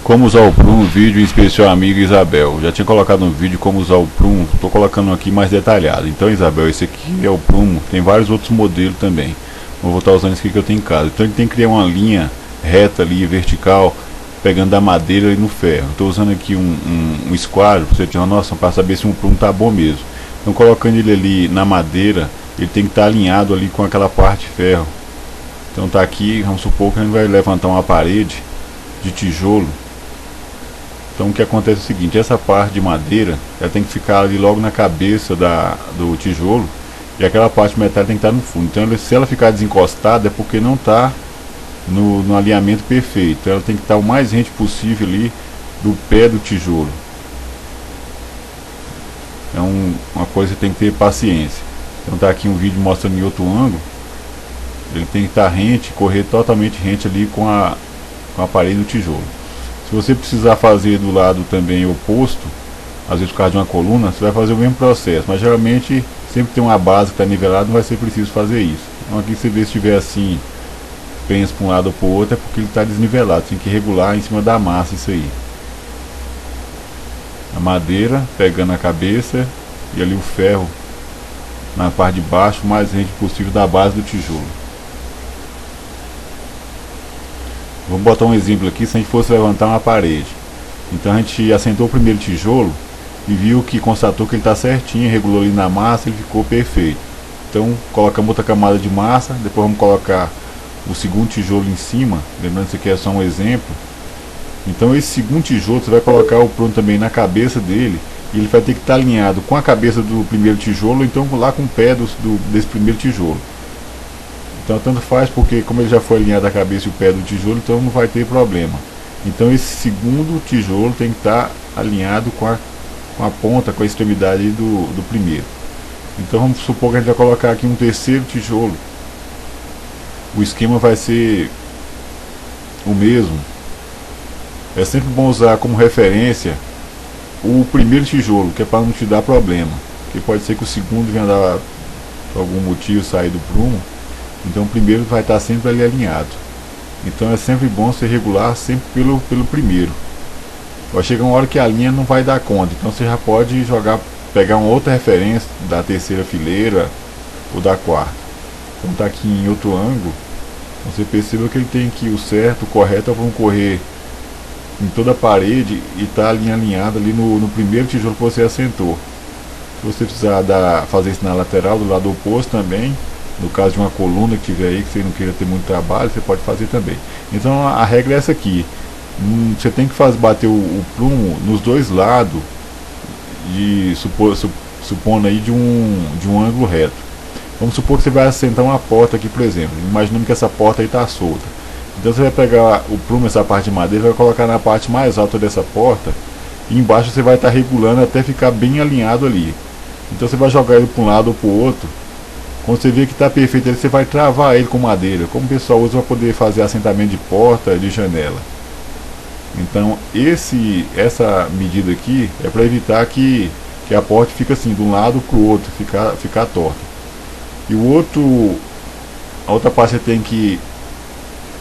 Como usar o prumo, vídeo em especial amiga Isabel. Já tinha colocado um vídeo como usar o prumo, estou colocando aqui mais detalhado. Então Isabel, esse aqui é o prumo, tem vários outros modelos também. Eu vou estar usando esse aqui que eu tenho em casa. Então ele tem que criar uma linha reta ali, vertical, pegando da madeira e no ferro. Estou usando aqui um esquadro, para você ter uma noção, para saber se um prumo está bom mesmo. Então colocando ele ali na madeira, ele tem que estar alinhado ali com aquela parte de ferro. Então tá aqui, vamos supor que a gente vai levantar uma parede de tijolo. Então o que acontece é o seguinte, essa parte de madeira ela tem que ficar ali logo na cabeça do tijolo, e aquela parte metálica tem que estar no fundo. Então se ela ficar desencostada é porque não está no alinhamento perfeito. Então ela tem que estar o mais rente possível ali do pé do tijolo. É uma coisa que tem que ter paciência. Então tá aqui um vídeo mostrando em outro ângulo. Ele tem que estar rente, correr totalmente rente ali com a parede do tijolo. Se você precisar fazer do lado também oposto, às vezes por causa de uma coluna, você vai fazer o mesmo processo, mas geralmente sempre tem uma base que está nivelada, não vai ser preciso fazer isso. Então aqui você vê, se estiver assim, pensa para um lado ou para o outro, é porque ele está desnivelado, tem que regular em cima da massa isso aí. A madeira pegando a cabeça e ali o ferro na parte de baixo, o mais rente possível da base do tijolo. Vamos botar um exemplo aqui, se a gente fosse levantar uma parede. Então a gente assentou o primeiro tijolo e viu que, constatou que ele está certinho, regulou ali na massa, ele ficou perfeito. Então colocamos outra camada de massa, depois vamos colocar o segundo tijolo em cima, lembrando que isso aqui é só um exemplo. Então esse segundo tijolo você vai colocar o prumo também na cabeça dele, e ele vai ter que estar alinhado com a cabeça do primeiro tijolo, ou então lá com o pé desse primeiro tijolo. Então tanto faz, porque como ele já foi alinhado a cabeça e o pé do tijolo, então não vai ter problema. Então esse segundo tijolo tem que estar alinhado com a ponta, com a extremidade do primeiro. Então vamos supor que a gente vai colocar aqui um terceiro tijolo. O esquema vai ser o mesmo. É sempre bom usar como referência o primeiro tijolo, que é para não te dar problema. Porque pode ser que o segundo venha dar, por algum motivo, sair do prumo. Então o primeiro vai estar sempre ali alinhado. Então é sempre bom você regular sempre pelo primeiro. Vai chegar uma hora que a linha não vai dar conta. Então você já pode pegar uma outra referência da terceira fileira ou da quarta. Então está aqui em outro ângulo. Você perceba que ele tem que o certo, o correto, vão correr em toda a parede e está alinhado ali no primeiro tijolo que você assentou. Se você precisar fazer isso na lateral, do lado oposto também. No caso de uma coluna que tiver aí, que você não queira ter muito trabalho, você pode fazer também. Então a regra é essa aqui. Você tem que bater o prumo nos dois lados, supondo aí de um ângulo reto. Vamos supor que você vai assentar uma porta aqui, por exemplo. Imaginando que essa porta aí está solta. Então você vai pegar o prumo, essa parte de madeira, vai colocar na parte mais alta dessa porta. E embaixo você vai estar regulando até ficar bem alinhado ali. Então você vai jogar ele para um lado ou para o outro. Quando você vê que está perfeito, você vai travar ele com madeira, como o pessoal usa para poder fazer assentamento de porta, de janela. Então essa medida aqui é para evitar que a porta fique assim, de um lado para o outro, ficar torta. E a outra parte você tem que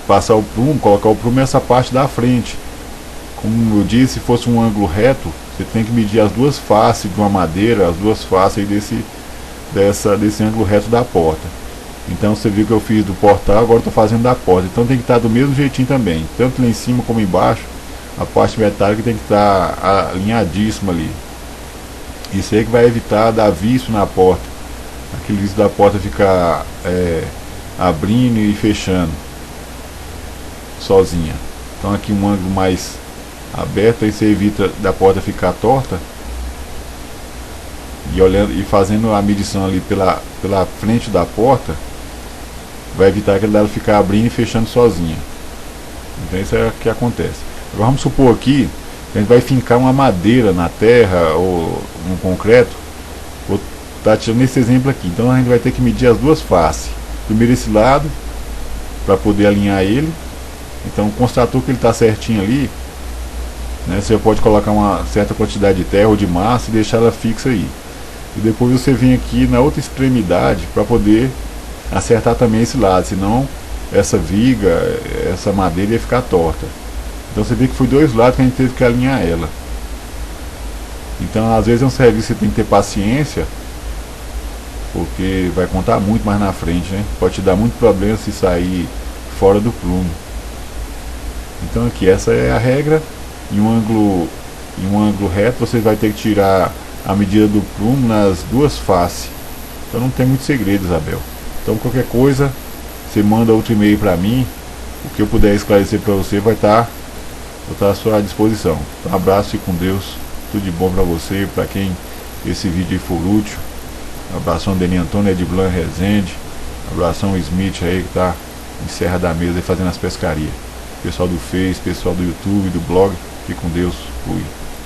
passar o prumo, colocar o prumo nessa parte da frente. Como eu disse, se fosse um ângulo reto, você tem que medir as duas faces de uma madeira, as duas faces aí desse ângulo reto da porta. Então você viu que eu fiz do portal, agora estou fazendo da porta. Então tem que estar do mesmo jeitinho também, tanto lá em cima como embaixo. A parte metálica tem que estar alinhadíssima ali. Isso aí que vai evitar dar vício na porta, aquele vício da porta ficar abrindo e fechando sozinha. Então aqui um ângulo mais aberto, aí você evita da porta ficar torta. E olhando e fazendo a medição ali pela frente da porta, vai evitar que ela ficar abrindo e fechando sozinha. Então isso é o que acontece. Agora vamos supor aqui que a gente vai fincar uma madeira na terra ou no concreto. Vou estar tirando esse exemplo aqui. Então a gente vai ter que medir as duas faces. Primeiro esse lado, para poder alinhar ele. Então constatou que ele está certinho ali, né, você pode colocar uma certa quantidade de terra ou de massa e deixar ela fixa aí. E depois você vem aqui na outra extremidade para poder acertar também esse lado, senão essa viga, essa madeira ia ficar torta. Então você vê que foi dois lados que a gente teve que alinhar ela. Então às vezes é um serviço que você tem que ter paciência, porque vai contar muito mais na frente, né? Pode te dar muito problema se sair fora do prumo. Então aqui, essa é a regra. Em um ângulo reto você vai ter que tirar a medida do prumo nas duas faces. Então não tem muito segredo, Isabel. Então qualquer coisa, você manda outro e-mail para mim. O que eu puder esclarecer para você vai estar à sua disposição. Então, um abraço, fique com Deus. Tudo de bom para você, para quem esse vídeo for útil. Abração Denis Antônio, Edblan Rezende. Abração Smith aí que tá em Serra da Mesa aí fazendo as pescarias. Pessoal do Face, pessoal do YouTube, do blog. Fique com Deus. Fui.